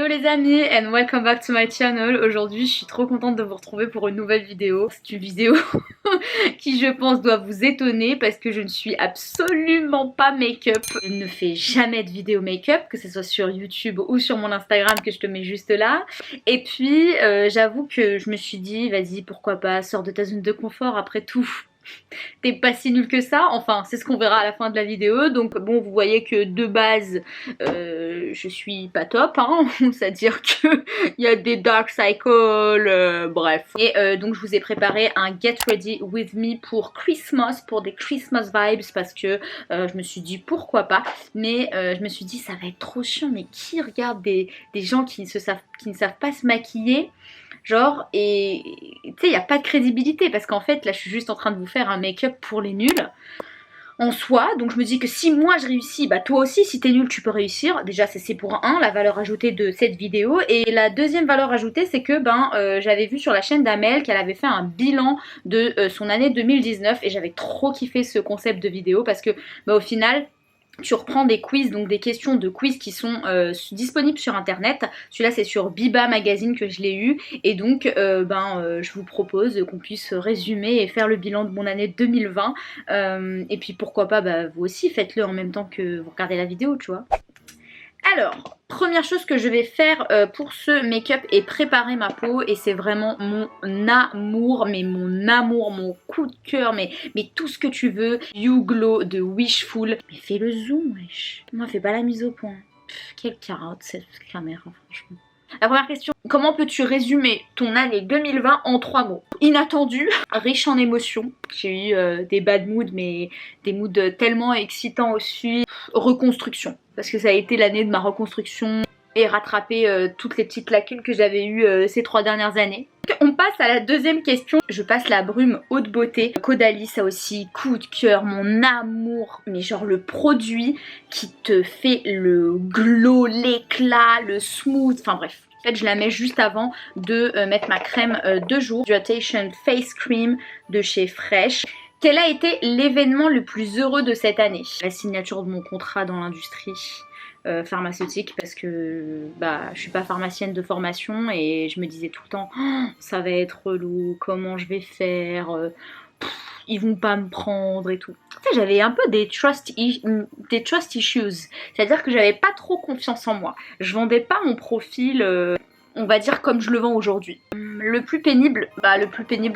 Hello les amis and welcome back to my channel. Aujourd'hui je suis trop contente de vous retrouver pour une nouvelle vidéo. C'est une vidéo qui je pense doit vous étonner parce que je ne suis absolument pas make-up. Je ne fais jamais de vidéo make-up, que ce soit sur YouTube ou sur mon Instagram que je te mets juste là. Et puis j'avoue que je me suis dit vas-y pourquoi pas, sors de ta zone de confort après tout. T'es pas si nul que ça, enfin c'est ce qu'on verra à la fin de la vidéo. Donc bon, vous voyez que de base je suis pas top hein, c'est-à-dire que il y a des dark cycles, bref. Et donc je vous ai préparé un get ready with me pour Christmas, pour des Christmas vibes, parce que je me suis dit pourquoi pas, mais je me suis dit ça va être trop chiant, mais qui regarde des gens qui ne savent pas se maquiller, genre, et tu sais, il n'y a pas de crédibilité parce qu'en fait là je suis juste en train de vous faire un make-up pour les nuls en soi. Donc je me dis que si moi je réussis, bah toi aussi si t'es nul tu peux réussir. Déjà c'est pour la valeur ajoutée de cette vidéo. Et la deuxième valeur ajoutée c'est que j'avais vu sur la chaîne d'Amel qu'elle avait fait un bilan de son année 2019 et j'avais trop kiffé ce concept de vidéo parce que au final tu reprends des quiz, donc des questions de quiz qui sont disponibles sur internet. Celui-là c'est sur Biba Magazine que je l'ai eu. Et donc je vous propose qu'on puisse résumer et faire le bilan de mon année 2020. Et puis pourquoi pas, vous aussi faites-le en même temps que vous regardez la vidéo, tu vois. Alors, première chose que je vais faire pour ce make-up est préparer ma peau. Et c'est vraiment mon amour, mon coup de cœur, mais tout ce que tu veux. You Glow de Wishful. Mais fais le zoom, wesh. Moi, fais pas la mise au point. Pff, quelle carotte cette caméra, franchement. La première question, comment peux-tu résumer ton année 2020 en 3 mots? Inattendu, riche en émotions. J'ai eu des bad moods, mais des moods tellement excitants aussi. Reconstruction, parce que ça a été l'année de ma reconstruction et rattraper toutes les petites lacunes que j'avais eues ces 3 dernières années. On passe à la deuxième question. Je passe la brume haute beauté. Caudalie, ça aussi, coup de cœur, mon amour. Mais genre le produit qui te fait le glow, l'éclat, le smooth, enfin bref. En fait, je la mets juste avant de mettre ma crème de jour. Hydratation Face Cream de chez Fresh. Quel a été l'événement le plus heureux de cette année? La signature de mon contrat dans l'industrie pharmaceutique, parce que je suis pas pharmacienne de formation et je me disais tout le temps oh, ça va être relou, comment je vais faire, ils vont pas me prendre et tout. Tu sais, j'avais un peu des trust issues, c'est-à-dire que j'avais pas trop confiance en moi. Je vendais pas mon profil on va dire comme je le vends aujourd'hui. Le plus pénible,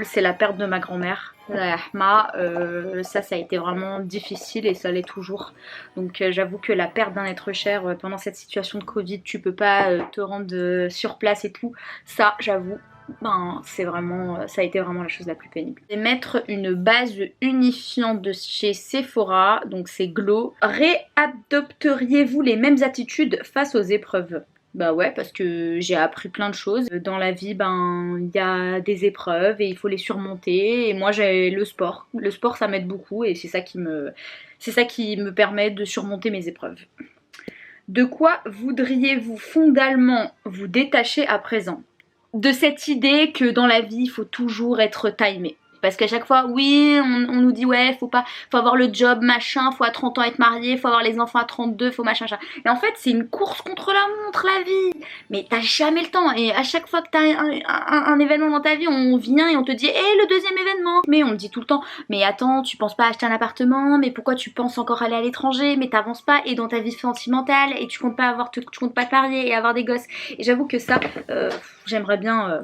c'est la perte de ma grand-mère. Ça a été vraiment difficile et ça l'est toujours. Donc j'avoue que la perte d'un être cher pendant cette situation de Covid, tu peux pas te rendre sur place et tout. Ça, j'avoue, ça a été vraiment la chose la plus pénible. Et mettre une base unifiante de chez Sephora, donc c'est Glow. Réadopteriez-vous les mêmes attitudes face aux épreuves? Bah ouais, parce que j'ai appris plein de choses. Dans la vie, il y a des épreuves et il faut les surmonter. Et moi, j'ai le sport. Le sport, ça m'aide beaucoup et c'est ça qui me permet de surmonter mes épreuves. De quoi voudriez-vous fondamentalement vous détacher à présent? De cette idée que dans la vie, il faut toujours être timé. Parce qu'à chaque fois, oui, on nous dit ouais, faut avoir le job, machin, faut à 30 ans être marié, faut avoir les enfants à 32, faut machin. Et en fait, c'est une course contre la montre, la vie. Mais t'as jamais le temps. Et à chaque fois que t'as un événement dans ta vie, on vient et on te dit, le deuxième événement. Mais on me dit tout le temps, mais attends, tu penses pas acheter un appartement, mais pourquoi tu penses encore aller à l'étranger, mais t'avances pas, et dans ta vie sentimentale, et tu comptes pas te marier et avoir des gosses. Et j'avoue que ça, j'aimerais bien...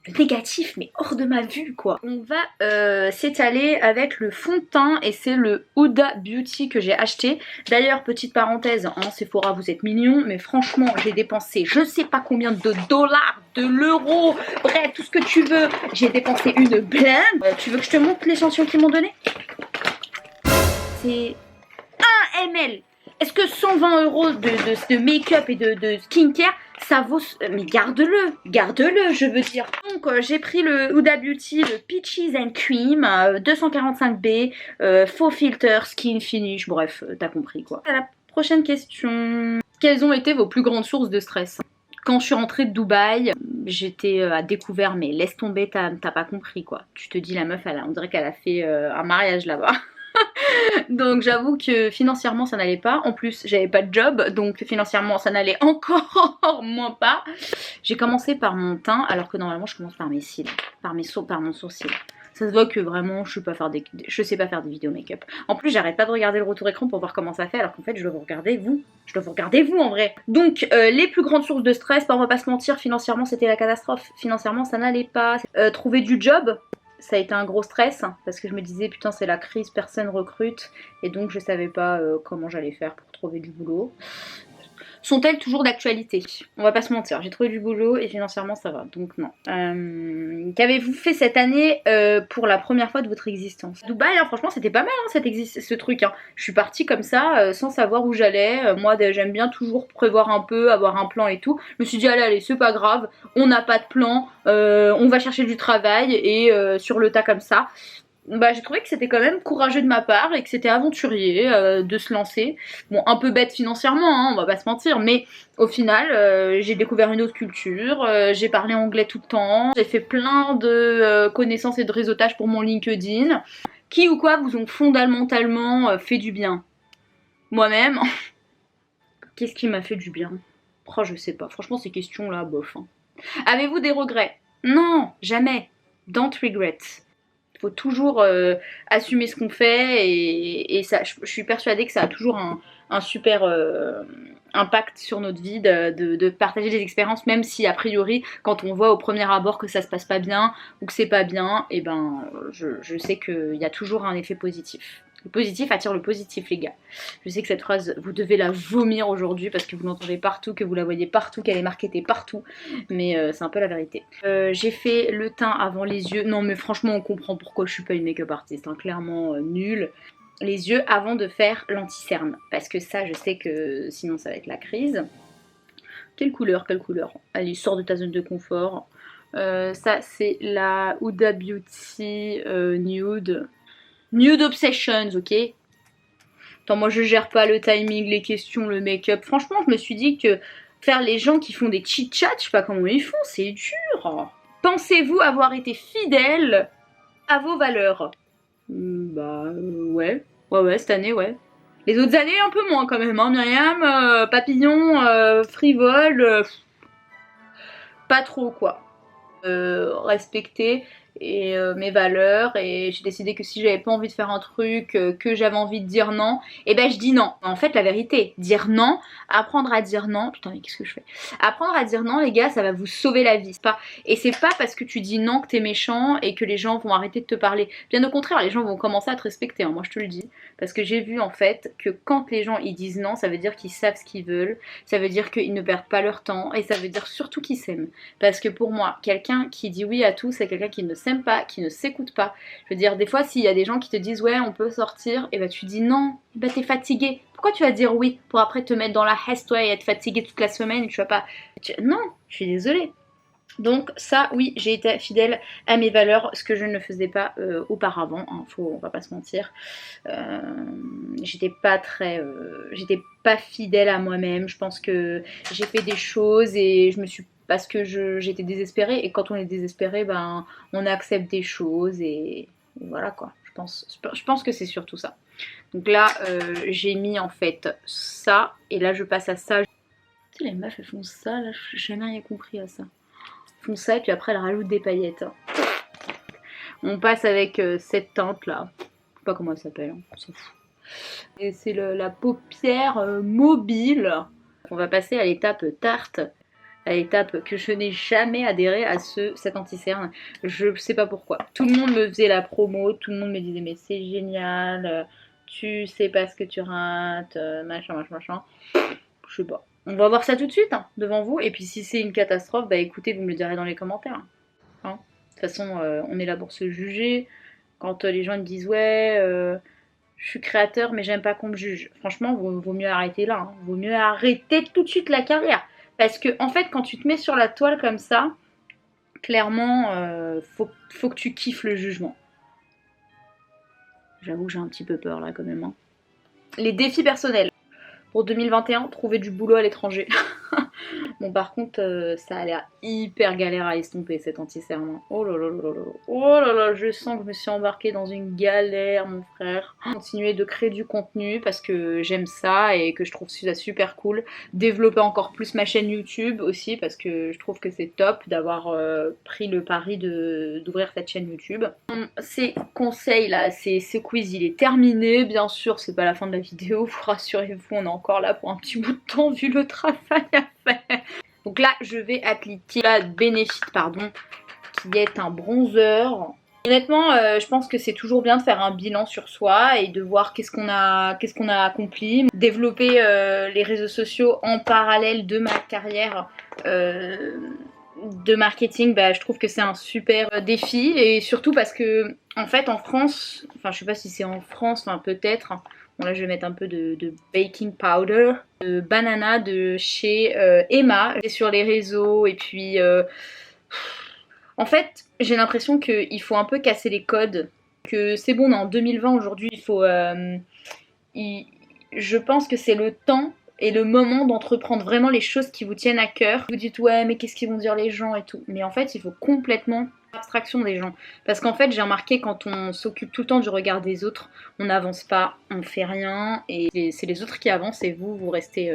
le négatif mais hors de ma vue quoi. On va s'étaler avec le fond de teint et c'est le Huda Beauty que j'ai acheté. D'ailleurs petite parenthèse, Sephora vous êtes mignons, mais franchement j'ai dépensé je sais pas combien de dollars, de l'euro, bref tout ce que tu veux. J'ai dépensé une blinde. Tu veux que je te montre l'échantillon qu'ils m'ont donné? C'est 1 ml. Est-ce que 120 € de make-up et de skincare, ça vaut... Mais garde-le, je veux dire. Donc j'ai pris le Huda Beauty, le Peaches and Cream, 245B, faux filter, skin finish, bref, t'as compris quoi. À la prochaine question. Quelles ont été vos plus grandes sources de stress? Quand je suis rentrée de Dubaï, j'étais à découvert, mais laisse tomber, t'as pas compris quoi. Tu te dis la meuf, on dirait qu'elle a fait un mariage là-bas. Donc j'avoue que financièrement ça n'allait pas. En plus j'avais pas de job, donc financièrement ça n'allait encore moins pas. J'ai commencé par mon teint, alors que normalement je commence par mes cils, par mon sourcil. Ça se voit que vraiment je sais pas faire des vidéos make-up. En plus j'arrête pas de regarder le retour écran pour voir comment ça fait, alors qu'en fait je dois vous regarder vous. Je dois vous regarder vous en vrai. Donc les plus grandes sources de stress, bah, on va pas se mentir, financièrement c'était la catastrophe. Financièrement ça n'allait pas. Trouver du job, ça a été un gros stress parce que je me disais putain c'est la crise, personne recrute et donc je savais pas comment j'allais faire pour trouver du boulot. Sont-elles toujours d'actualité? On va pas se mentir, j'ai trouvé du boulot et financièrement ça va, donc non. Qu'avez-vous fait cette année pour la première fois de votre existence? Dubaï, hein, franchement c'était pas mal hein, ce truc. Hein. Je suis partie comme ça, sans savoir où j'allais. Moi j'aime bien toujours prévoir un peu, avoir un plan et tout. Je me suis dit allez c'est pas grave, on n'a pas de plan, on va chercher du travail et sur le tas comme ça. Bah j'ai trouvé que c'était quand même courageux de ma part et que c'était aventurier de se lancer. Bon un peu bête financièrement, hein, on va pas se mentir, mais au final j'ai découvert une autre culture, j'ai parlé anglais tout le temps, j'ai fait plein de connaissances et de réseautage pour mon LinkedIn. Qui ou quoi vous ont fondamentalement fait du bien? Moi-même. Qu'est-ce qui m'a fait du bien? Oh je sais pas, franchement ces questions là, bof. Hein. Avez-vous des regrets? Non, jamais. Don't regret. Faut toujours assumer ce qu'on fait et ça, je suis persuadée que ça a toujours un super impact sur notre vie de partager des expériences, même si a priori quand on voit au premier abord que ça se passe pas bien ou que c'est pas bien, et ben je sais qu'il y a toujours un effet positif. Le positif attire le positif les gars. Je sais que cette phrase vous devez la vomir aujourd'hui parce que vous l'entendez partout, que vous la voyez partout, qu'elle est marketée partout, mais c'est un peu la vérité. J'ai fait le teint avant les yeux. Non mais franchement on comprend pourquoi je suis pas une make-up artiste, hein. Clairement nul. Les yeux avant de faire l'anti-cerne, parce que ça je sais que sinon ça va être la crise. Quelle couleur, quelle couleur? Allez, sors de ta zone de confort. Ça c'est la Huda Beauty Nude. Nude Obsessions, ok? Attends, moi je gère pas le timing, les questions, le make-up. Franchement, je me suis dit que faire les gens qui font des chit-chats, je sais pas comment ils font, c'est dur. Pensez-vous avoir été fidèle à vos valeurs? Bah ouais. Ouais, cette année, ouais. Les autres années, un peu moins quand même, hein, Myriam. Papillon, frivole, pas trop quoi. Respecter et mes valeurs et j'ai décidé que si j'avais pas envie de faire un truc, que j'avais envie de dire non, et ben je dis non. En fait la vérité, dire non, apprendre à dire non, putain mais qu'est-ce que je fais? Apprendre à dire non les gars, ça va vous sauver la vie. Et c'est pas parce que tu dis non que t'es méchant et que les gens vont arrêter de te parler. Bien au contraire, les gens vont commencer à te respecter, hein, moi je te le dis. Parce que j'ai vu en fait que quand les gens ils disent non, ça veut dire qu'ils savent ce qu'ils veulent, ça veut dire qu'ils ne perdent pas leur temps et ça veut dire surtout qu'ils s'aiment. Parce que pour moi, quelqu'un qui dit oui à tout, c'est quelqu'un qui ne s'aime pas, qui ne s'écoute pas. Je veux dire, des fois, s'il y a des gens qui te disent ouais, on peut sortir, et bah tu dis non, bah t'es fatigué. Pourquoi tu vas dire oui pour après te mettre dans la heste ouais, et être fatigué toute la semaine et tu vas pas. Non, je suis désolée. Donc ça, oui, j'ai été fidèle à mes valeurs, ce que je ne faisais pas auparavant, hein, on va pas se mentir. J'étais pas fidèle à moi-même. Je pense que j'ai fait des choses et je me suis parce que j'étais désespérée et quand on est désespéré, ben on accepte des choses et voilà quoi. Je pense que c'est surtout ça. Donc là, j'ai mis en fait ça et là je passe à ça. Tu sais, les meufs elles font ça, là, j'ai jamais rien compris à ça. Font ça et puis après elles rajoutent des paillettes. On passe avec cette teinte là. Je sais pas comment elle s'appelle, hein. On s'en fout. Et c'est la paupière mobile. On va passer à l'étape tarte. À l'étape que je n'ai jamais adhéré à cet anti-cerne. Je sais pas pourquoi. Tout le monde me faisait la promo, tout le monde me disait mais c'est génial, tu sais pas ce que tu rates, machin. Je sais pas. On va voir ça tout de suite, hein, devant vous. Et puis si c'est une catastrophe, bah écoutez, vous me le direz dans les commentaires. Hein. De toute façon, on est là pour se juger. Quand les gens me disent ouais, je suis créateur mais j'aime pas qu'on me juge. Franchement, vaut mieux arrêter là. Hein. Vaut mieux arrêter tout de suite la carrière. Parce que en fait, quand tu te mets sur la toile comme ça, clairement, faut que tu kiffes le jugement. J'avoue que j'ai un petit peu peur là quand même. Hein. Les défis personnels. Pour 2021, trouver du boulot à l'étranger. Bon, par contre, ça a l'air hyper galère à estomper cet anti-cerne. Oh là là là là là. Oh là là, je sens que je me suis embarquée dans une galère, mon frère. Continuer de créer du contenu parce que j'aime ça et que je trouve ça super cool. Développer encore plus ma chaîne YouTube aussi parce que je trouve que c'est top d'avoir pris le pari d'ouvrir cette chaîne YouTube. Ces conseils là, ce quiz il est terminé. Bien sûr, c'est pas la fin de la vidéo, vous rassurez-vous, on est encore là pour un petit bout de temps vu le travail à faire. Donc là, je vais appliquer la Benefit, pardon, qui est un bronzer. Honnêtement, je pense que c'est toujours bien de faire un bilan sur soi et de voir qu'est-ce qu'on a accompli. Développer les réseaux sociaux en parallèle de ma carrière de marketing, bah, je trouve que c'est un super défi. Et surtout parce que, en fait, en France, enfin je sais pas si c'est en France, enfin peut-être... Bon là je vais mettre un peu de baking powder, de banana de chez Emma sur les réseaux et puis en fait j'ai l'impression qu'il faut un peu casser les codes, que c'est bon on est en 2020 aujourd'hui, il faut je pense que c'est le temps et le moment d'entreprendre vraiment les choses qui vous tiennent à cœur. Vous dites ouais mais qu'est-ce qu'ils vont dire les gens et tout, mais en fait il faut complètement abstraction des gens, parce qu'en fait j'ai remarqué quand on s'occupe tout le temps du regard des autres, on n'avance pas, on fait rien et c'est les autres qui avancent et vous restez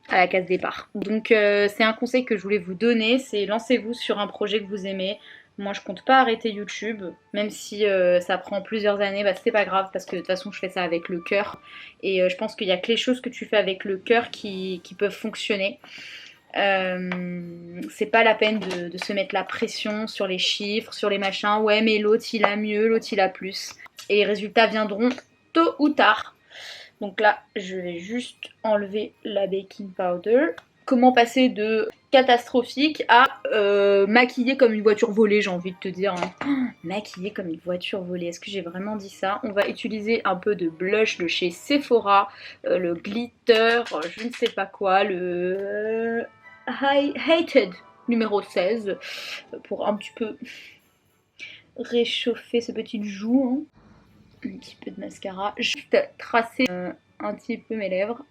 à la case départ. Donc c'est un conseil que je voulais vous donner, c'est lancez-vous sur un projet que vous aimez. Moi je compte pas arrêter YouTube, même si ça prend plusieurs années, bah c'est pas grave parce que de toute façon je fais ça avec le cœur et je pense qu'il y a que les choses que tu fais avec le cœur qui peuvent fonctionner. C'est pas la peine de se mettre la pression sur les chiffres, sur les machins. Ouais mais l'autre il a mieux, l'autre il a plus. Et les résultats viendront tôt ou tard. Donc là je vais juste enlever la baking powder. Comment passer de catastrophique à maquiller comme une voiture volée, j'ai envie de te dire. Hein. Maquiller comme une voiture volée, est-ce que j'ai vraiment dit ça? On va utiliser un peu de blush de chez Sephora, le glitter, je ne sais pas quoi, le Hated numéro 16, pour un petit peu réchauffer ce petit joue. Hein. Un petit peu de mascara, juste tracer un petit peu mes lèvres.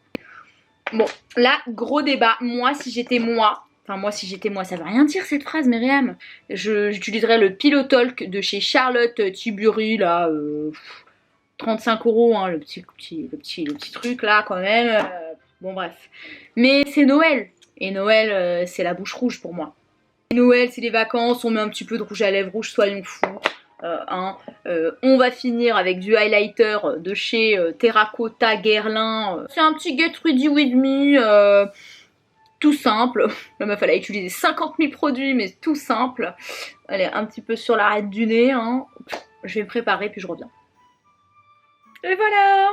Bon, là, gros débat. Moi, si j'étais moi, ça veut rien dire cette phrase, Myriam. J'utiliserais le Pillow Talk de chez Charlotte Tilbury, là, 35 €, hein, le petit truc là, quand même. Bon, bref. Mais c'est Noël. Et Noël, c'est la bouche rouge pour moi. Noël, c'est les vacances, on met un petit peu de rouge à lèvres rouge, soyons fous. On va finir avec du highlighter de chez Terracotta Guerlain. C'est un petit Get Ready With Me, tout simple. La meuf elle a utilisé 50 000 produits mais tout simple. Elle est un petit peu sur l'arête du nez. Hein. Je vais me préparer puis je reviens. Et voilà.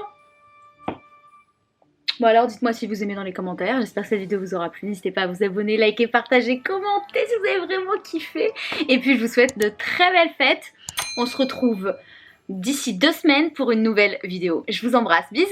Bon alors dites-moi si vous aimez dans les commentaires, j'espère que cette vidéo vous aura plu, n'hésitez pas à vous abonner, liker, partager, commenter si vous avez vraiment kiffé. Et puis je vous souhaite de très belles fêtes, on se retrouve d'ici 2 semaines pour une nouvelle vidéo. Je vous embrasse, bisous!